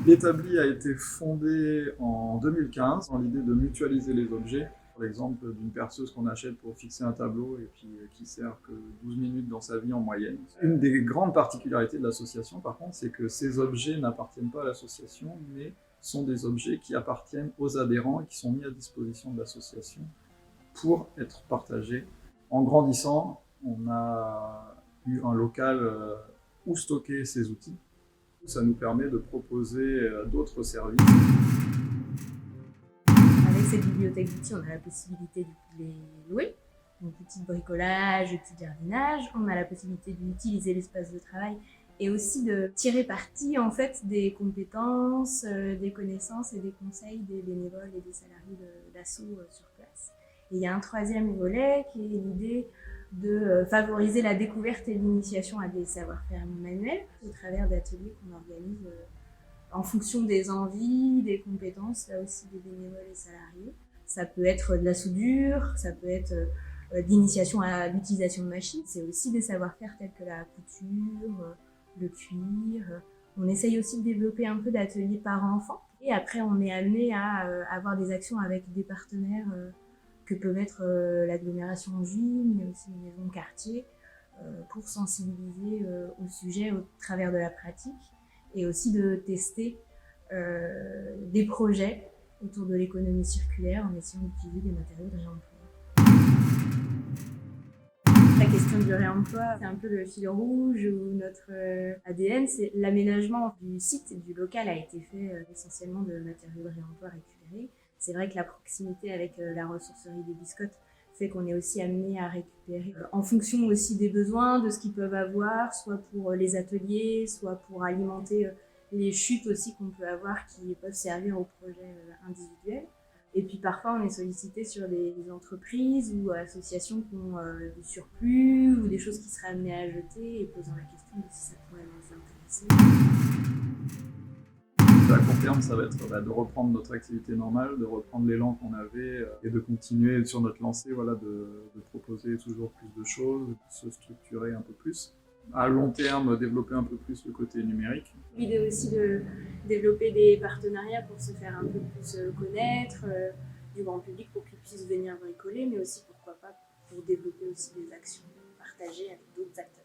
L'établi a été fondé en 2015 dans l'idée de mutualiser les objets. Par exemple, d'une perceuse qu'on achète pour fixer un tableau et puis qui sert que 12 minutes dans sa vie en moyenne. Une des grandes particularités de l'association, par contre, c'est que ces objets n'appartiennent pas à l'association, mais sont des objets qui appartiennent aux adhérents et qui sont mis à disposition de l'association pour être partagés. En grandissant, on a eu un local où stocker ces outils. Ça nous permet de proposer d'autres services. Avec cette bibliothèque d'outils, on a la possibilité de les louer, donc outils de bricolage, outils de jardinage. On a la possibilité d'utiliser l'espace de travail et aussi de tirer parti en fait des compétences, des connaissances et des conseils des bénévoles et des salariés d'Asso sur place. Et il y a un troisième volet qui est l'idée de favoriser la découverte et l'initiation à des savoir-faire manuels au travers d'ateliers qu'on organise en fonction des envies, des compétences, là aussi des bénévoles et salariés. Ça peut être de la soudure, ça peut être d'initiation à l'utilisation de machines. C'est aussi des savoir-faire tels que la couture, le cuir. On essaye aussi de développer un peu d'ateliers parents-enfants. Et après, on est amené à avoir des actions avec des partenaires que peuvent être l'agglomération Angevine, mais aussi les maisons de quartier, pour sensibiliser au sujet au travers de la pratique et aussi de tester des projets autour de l'économie circulaire en essayant d'utiliser des matériaux de réemploi. La question du réemploi, c'est un peu le fil rouge ou notre ADN. C'est l'aménagement du site et du local a été fait essentiellement de matériaux de réemploi récupérés. C'est vrai que la proximité avec la ressourcerie des Biscottes fait qu'on est aussi amené à récupérer en fonction aussi des besoins, de ce qu'ils peuvent avoir, soit pour les ateliers, soit pour alimenter les chutes aussi qu'on peut avoir qui peuvent servir aux projets individuels. Et puis parfois, on est sollicité sur des entreprises ou associations qui ont du surplus ou des choses qui seraient amenées à jeter et posant la question de si ça pourrait nous intéresser. À court terme, ça va être de reprendre notre activité normale, de reprendre l'élan qu'on avait et de continuer sur notre lancée, de proposer toujours plus de choses, de se structurer un peu plus. À long terme, développer un peu plus le côté numérique. L'idée aussi de développer des partenariats pour se faire un peu plus connaître du grand public pour qu'ils puissent venir bricoler, mais aussi pourquoi pas pour développer aussi des actions partagées avec d'autres acteurs.